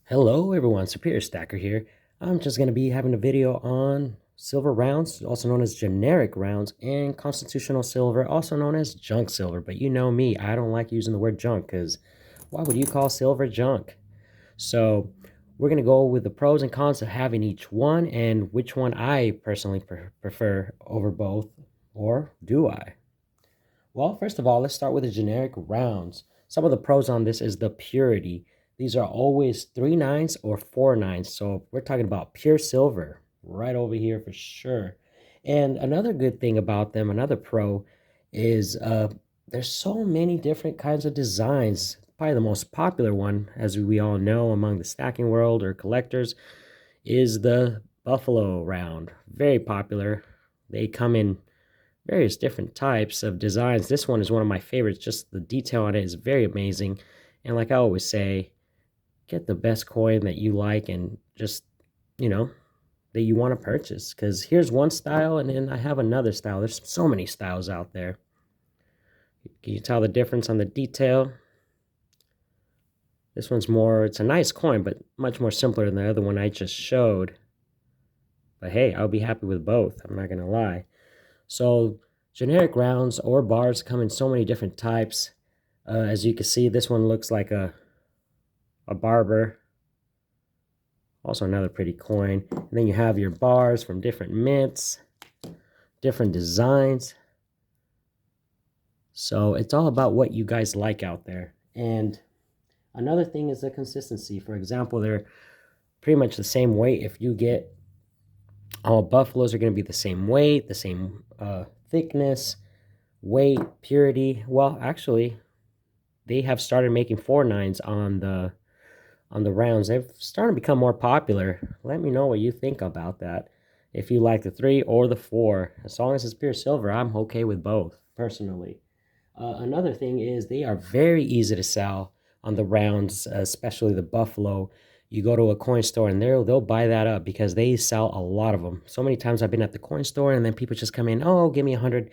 Hello everyone, Superior Stacker here. I'm just going to be having a video on silver rounds, also known as generic rounds, and constitutional silver, also known as junk silver. But you know me, I don't like using the word junk because why would you call silver junk? So we're going to go with the pros and cons of having each one and which one I personally prefer over both, or do I? Well, first of all, let's start with the generic rounds. Some of the pros on this is the purity. These are always 3 nines or 4 nines. So we're talking about pure silver right over here for sure. And another good thing about them, another pro, is there's so many different kinds of designs. Probably the most popular one, as we all know among the stacking world or collectors, is the Buffalo round. Very popular. They come in various different types of designs. This one is one of my favorites. Just the detail on it is very amazing. And like I always say, get the best coin that you like and just, you know, that you want to purchase. Because here's one style and then I have another style. There's so many styles out there. Can you tell the difference on the detail? This one's more, it's a nice coin, but much more simpler than the other one I just showed. But hey, I'll be happy with both. I'm not going to lie. So generic rounds or bars come in so many different types. As you can see, this one looks like a barber. Also another pretty coin. And then you have your bars from different mints, different designs. So it's all about what you guys like out there. And another thing is the consistency. For example, they're pretty much the same weight. If you get all buffaloes are going to be the same weight, the same thickness, weight, purity. Well, actually, they have started making 4 nines on the rounds. They've started to become more popular. Let me know what you think about that. If you like the 3 or the 4, as long as it's pure silver, I'm okay with both personally. Another thing is they are very easy to sell on the rounds, especially the Buffalo. You go to a coin store and they'll buy that up because they sell a lot of them. So many times I've been at the coin store and then people just come in, oh, give me 100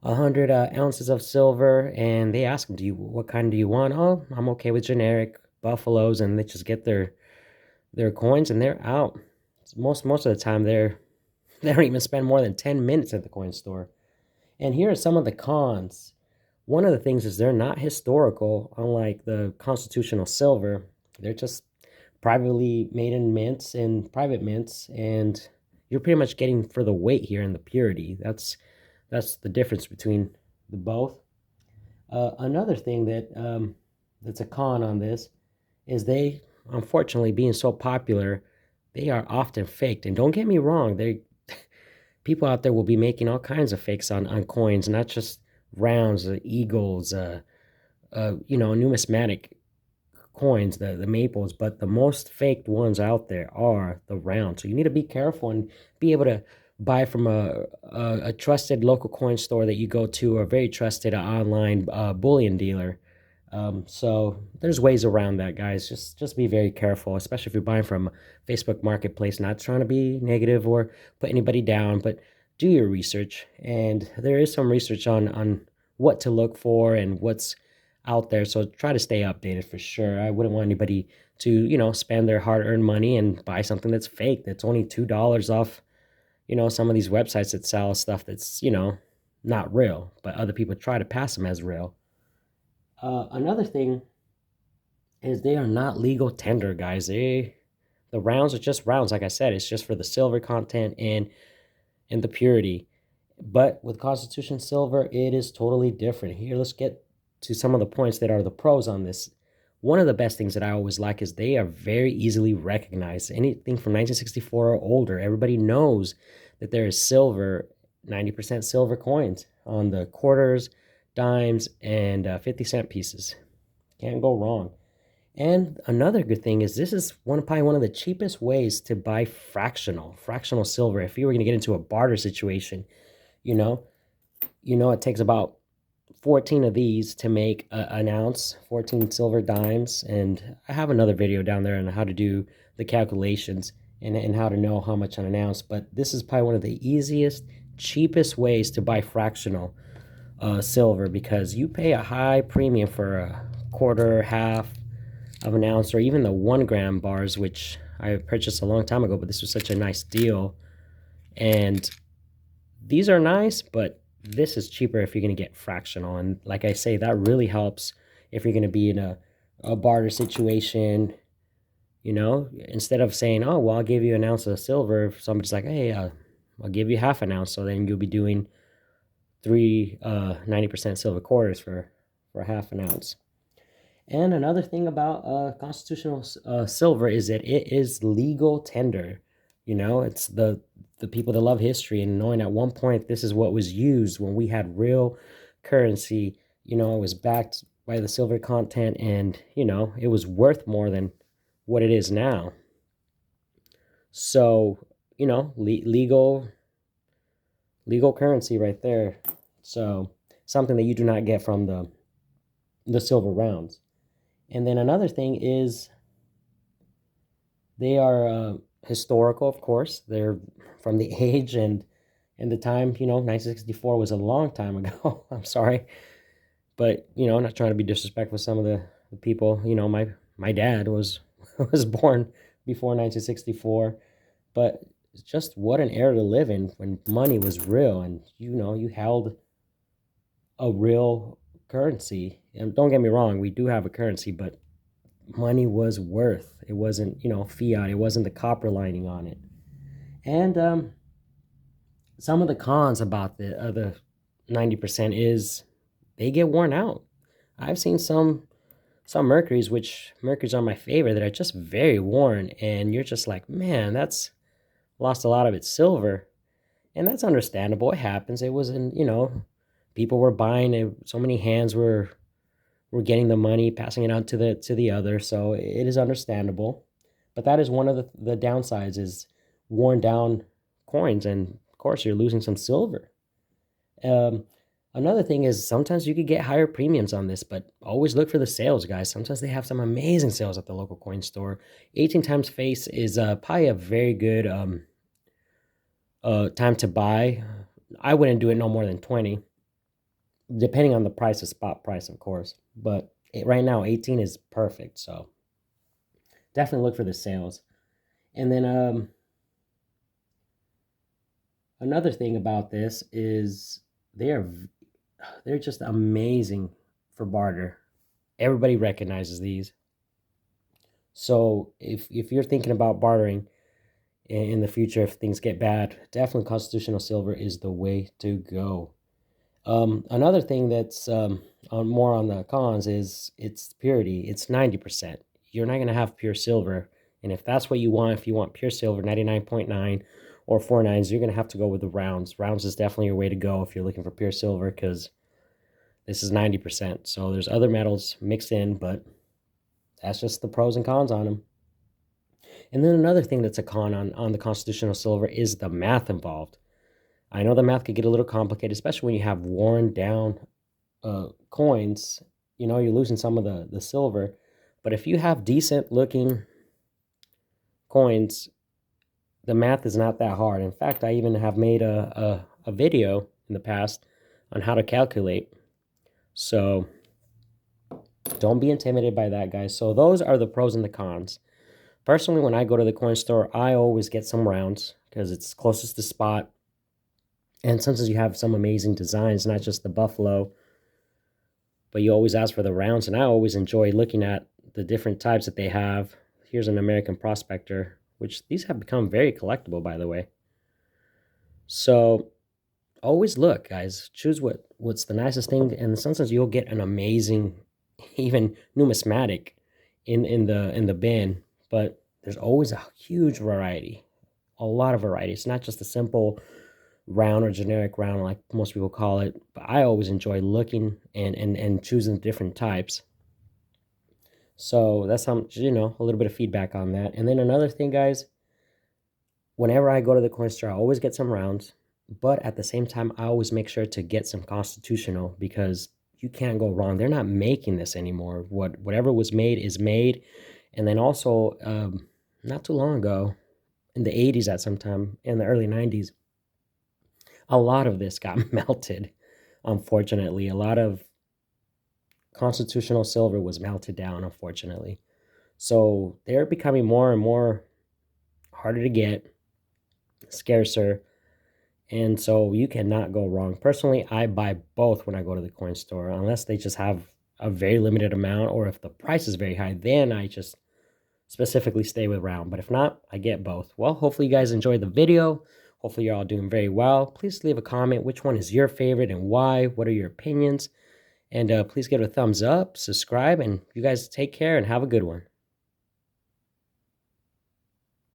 ounces of silver, and they ask them, what kind do you want? Oh, I'm okay with generic Buffaloes, and they just get their coins and they're out. Most of the time they don't even spend more than 10 minutes at the coin store. And here are some of the cons. One of the things is they're not historical, unlike the constitutional silver. They're just privately made in mints and private mints, and you're pretty much getting for the weight here and the purity. That's the difference between the both. Another thing that's a con on this is they, unfortunately, being so popular, they are often faked. And don't get me wrong, they people out there will be making all kinds of fakes on coins, not just rounds, eagles, numismatic coins, the maples, but the most faked ones out there are the rounds. So you need to be careful and be able to buy from a trusted local coin store that you go to, or a very trusted online bullion dealer. So there's ways around that, guys. Just be very careful, especially if you're buying from Facebook Marketplace. Not trying to be negative or put anybody down, but do your research. And there is some research on what to look for and what's out there. So try to stay updated for sure. I wouldn't want anybody to, spend their hard-earned money and buy something that's fake. That's only $2 off, some of these websites that sell stuff that's, not real, but other people try to pass them as real. Another thing is they are not legal tender, guys. The rounds are just rounds. Like I said, it's just for the silver content and the purity. But with Constitution Silver, it is totally different. Here, let's get to some of the points that are the pros on this. One of the best things that I always like is they are very easily recognized. Anything from 1964 or older, everybody knows that there is silver, 90% silver coins on the quarters, dimes, and 50-cent pieces. Can't go wrong. And another good thing is this is probably one of the cheapest ways to buy fractional silver. If you were going to get into a barter situation, you know, it takes about 14 of these to make an ounce, 14 silver dimes. And I have another video down there on how to do the calculations and how to know how much on an ounce. But this is probably one of the easiest, cheapest ways to buy fractional silver, because you pay a high premium for a quarter, half, of an ounce, or even the 1 gram bars, which I purchased a long time ago, but this was such a nice deal. And these are nice, but this is cheaper if you're going to get fractional. And like I say, that really helps if you're going to be in a barter situation. You know, instead of saying, oh, well, I'll give you an ounce of silver, if somebody's like, hey, I'll give you half an ounce. So then you'll be doing 90% silver quarters for half an ounce. And another thing about constitutional silver is that it is legal tender. You know, it's the people that love history and knowing at one point this is what was used when we had real currency. You know, it was backed by the silver content, and you know, it was worth more than what it is now. So, you know, legal currency right there. So, something that you do not get from the silver rounds. And then another thing is they are historical, of course. They're from the age and the time, you know, 1964 was a long time ago. I'm sorry. But, you know, not trying to be disrespectful with some of the people. You know, my dad was was born before 1964, but just what an era to live in when money was real and you know, you held a real currency. And don't get me wrong, we do have a currency, but money was worth. It wasn't, you know, fiat. It wasn't the copper lining on it. And some of the cons about the 90% is they get worn out. I've seen some Mercuries, which Mercuries are my favorite, that are just very worn, and you're just like, man, that's lost a lot of its silver, and that's understandable. It happens. It wasn't, you know, people were buying it. So many hands were getting the money, passing it on to the other. So it is understandable. But that is one of the downsides is worn down coins, and of course you're losing some silver. Um, Another thing is sometimes you could get higher premiums on this, but always look for the sales, guys. Sometimes they have some amazing sales at the local coin store. 18 times face is probably a very good time to buy. I wouldn't do it no more than 20, depending on the price, the spot price, of course. But right now, 18 is perfect. So definitely look for the sales. And then another thing about this is they are they're just amazing for barter. Everybody recognizes these. So if you're thinking about bartering in the future, if things get bad, definitely constitutional silver is the way to go. Another thing that's more on the cons is its purity. It's 90%. You're not going to have pure silver. And if that's what you want, if you want pure silver, 99.9 or 49s, you're going to have to go with the rounds. Rounds is definitely your way to go if you're looking for pure silver because this is 90%. So there's other metals mixed in, but that's just the pros and cons on them. And then another thing that's a con on the constitutional silver is the math involved. I know the math could get a little complicated, especially when you have worn down coins. You know, you're losing some of the silver. But if you have decent looking coins, the math is not that hard. In fact, I even have made a video in the past on how to calculate. So don't be intimidated by that, guys. So those are the pros and the cons. Personally, when I go to the coin store, I always get some rounds because it's closest to spot. And sometimes you have some amazing designs, not just the buffalo, but you always ask for the rounds. And I always enjoy looking at the different types that they have. Here's an American Prospector, which these have become very collectible, by the way. So always look, guys. Choose what's the nicest thing, and sometimes you'll get an amazing, even numismatic in the bin. But there's always a huge variety, a lot of variety. It's not just a simple round or generic round like most people call it. But I always enjoy looking and choosing different types. So that's how, you know, a little bit of feedback on that. And then another thing, guys, whenever I go to the coin store, I always get some rounds. But at the same time, I always make sure to get some constitutional because you can't go wrong. They're not making this anymore. Whatever was made is made. And then also, not too long ago, in the 80s at some time, in the early 90s, a lot of this got melted, unfortunately. A lot of constitutional silver was melted down, unfortunately. So they're becoming more and more harder to get, scarcer, and so you cannot go wrong. Personally, I buy both when I go to the coin store, unless they just have a very limited amount, or if the price is very high, then I just specifically stay with round. But if not, I get both. Well, hopefully you guys enjoyed the video. Hopefully you're all doing very well. Please leave a comment. Which one is your favorite and why? What are your opinions? And please give it a thumbs up, subscribe, and you guys take care and have a good one.